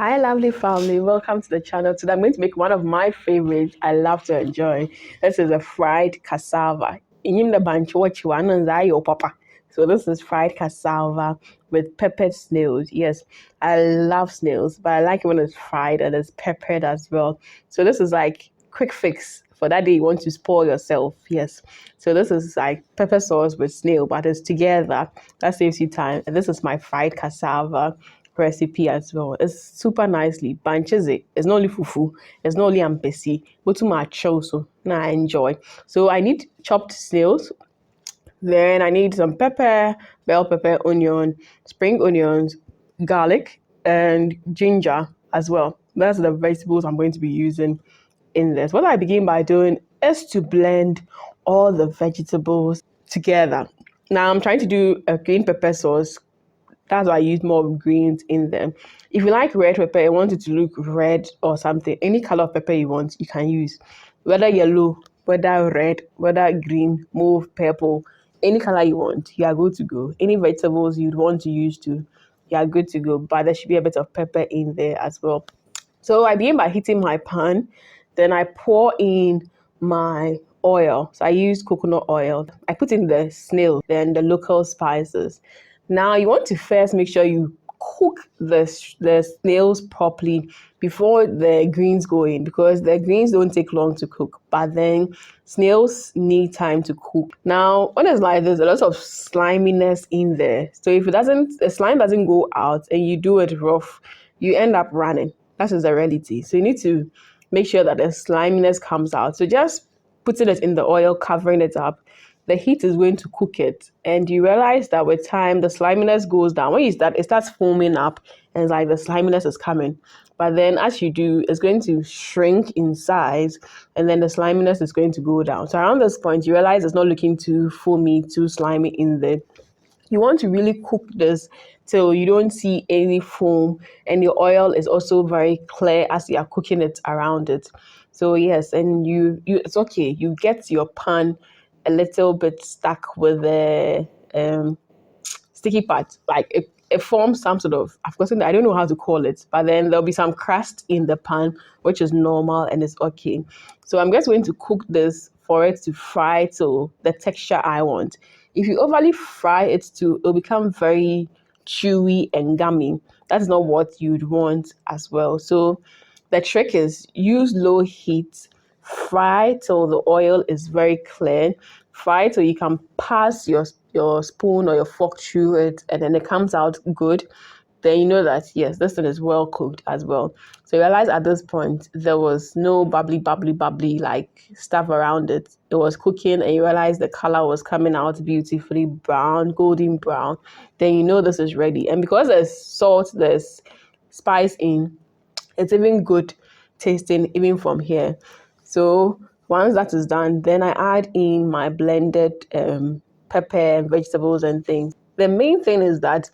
Hi, lovely family. Welcome to the channel. Today, I'm going to make one of my favorites I love to enjoy. This is a fried cassava. In the bunch, what you want, and your papa. So this is fried cassava with peppered snails. Yes, I love snails, but I like it when it's fried and it's peppered as well. So this is like quick fix for that day you want to spoil yourself. Yes. So this is like pepper sauce with snail, but it's together. That saves you time. And this is my fried cassava recipe as well. It's super nicely bunches it. It's not only fufu, it's not only ampesi, but too much also. Now I enjoy. So I need chopped snails. Then I need some pepper, bell pepper, onion, spring onions, garlic, and ginger as well. That's the vegetables I'm going to be using in this. What I begin by doing is to blend all the vegetables together. Now I'm trying to do a green pepper sauce. That's why I use more greens in them. If you like red pepper, you want it to look red or something, any color of pepper you want, you can use. Whether yellow, whether red, whether green, mauve, purple, any color you want, you are good to go. Any vegetables you'd want to use to, you are good to go. But there should be a bit of pepper in there as well. So I begin by heating my pan. Then I pour in my oil. So I use coconut oil. I put in the snail, then the local spices. Now you want to first make sure you cook the snails properly before the greens go in, because the greens don't take long to cook, but then snails need time to cook. Now when it's like there's a lot of sliminess in there, so if the slime doesn't go out and you do it rough, you end up running. That is the reality. So you need to make sure that the sliminess comes out. So just putting it in the oil, covering it up, the heat is going to cook it. And you realize that with time, the sliminess goes down. When you start, it starts foaming up and it's like the sliminess is coming. But then as you do, it's going to shrink in size and then the sliminess is going to go down. So around this point, you realize it's not looking too foamy, too slimy in there. You want to really cook this till you don't see any foam, and your oil is also very clear as you are cooking it around it. So yes, and you it's okay. You get your pan a little bit stuck with the sticky part, like it forms some sort of, I've forgotten, I don't know how to call it, but then there'll be some crust in the pan, which is normal and it's okay. So I'm just going to cook this for it to fry to the texture I want. If you overly fry it it'll become very chewy and gummy. That's not what you'd want as well. So the trick is use low heat, fry till the oil is very clear, fry till you can pass your spoon or your fork through it and then it comes out good. Then you know that yes, this thing is well cooked as well. So you realize at this point there was no bubbly like stuff around it. It was cooking and you realize the color was coming out beautifully brown, golden brown. Then you know this is ready. And because there's salt, there's spice in, it's even good tasting even from here. So once that is done, then I add in my blended pepper, vegetables and things. The main thing is that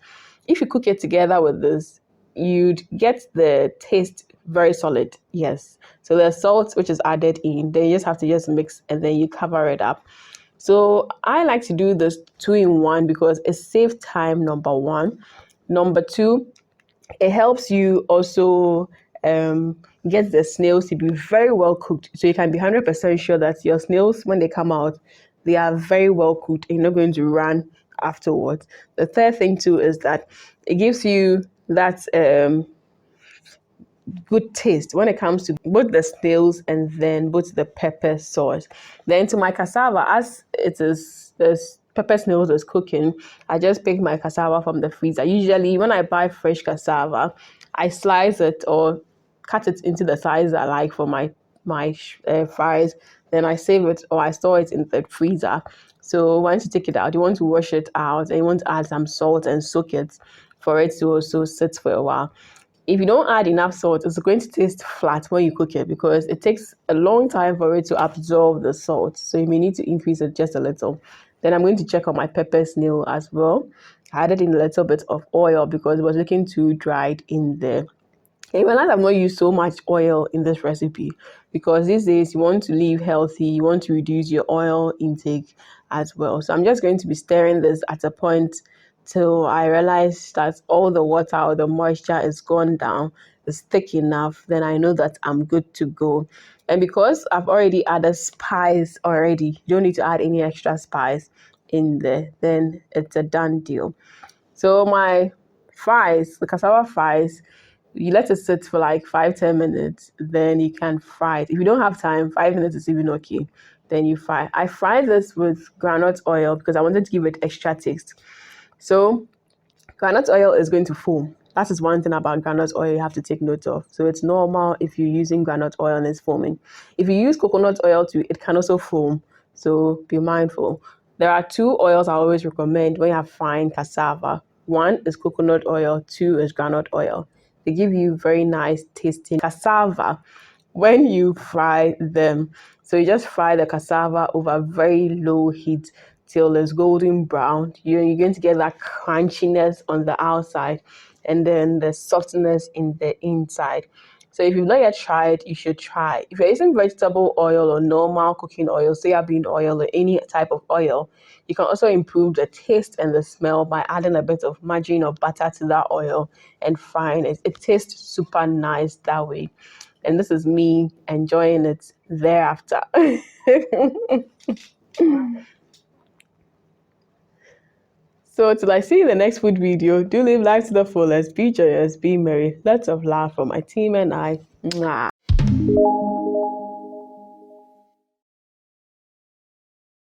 if you cook it together with this, you'd get the taste very solid. Yes. So the salt which is added in, then you just have to just mix and then you cover it up. So I like to do this 2 in 1 because it saves time, number one. Number two, it helps you also get the snails to be very well cooked. So you can be 100% sure that your snails, when they come out, they are very well cooked and you're not going to run afterwards. The third thing too is that it gives you that good taste when it comes to both the snails and then both the pepper sauce. Then to my cassava, as it is the pepper snails is cooking, I just pick my cassava from the freezer. Usually when I buy fresh cassava, I slice it or cut it into the size I like for my fries. Then I save it or I store it in the freezer. So once you take it out, you want to wash it out and you want to add some salt and soak it for it to also sit for a while. If you don't add enough salt, it's going to taste flat when you cook it because it takes a long time for it to absorb the salt. So you may need to increase it just a little. Then I'm going to check on my pepper snail as well. I added in a little bit of oil because it was looking too dried in there. And you realize I've not used so much oil in this recipe because these days you want to live healthy, you want to reduce your oil intake as well. So I'm just going to be stirring this at a point till I realize that all the water or the moisture is gone down, is thick enough, then I know that I'm good to go. And because I've already added spice already, you don't need to add any extra spice in there, then it's a done deal. So my fries, the cassava fries, you let it sit for like 5-10 minutes, then you can fry it. If you don't have time, 5 minutes is even okay. Then you fry. I fry this with granite oil because I wanted to give it extra taste. So granite oil is going to foam. That is one thing about granite oil you have to take note of. So it's normal if you're using granite oil and it's foaming. If you use coconut oil too, it can also foam. So be mindful. There are two oils I always recommend when you have frying cassava. One is coconut oil, two is granite oil. They give you very nice tasting cassava when you fry them. So you just fry the cassava over very low heat till it's golden brown. You're going to get that crunchiness on the outside and then the softness in the inside. So if you've not yet tried, you should try. If you're using vegetable oil or normal cooking oil, soybean oil or any type of oil, you can also improve the taste and the smell by adding a bit of margarine or butter to that oil and frying it. It tastes super nice that way. And this is me enjoying it thereafter. So till I see you in the next food video, do live life to the fullest, be joyous, be merry. Lots of love from my team and I. Mwah.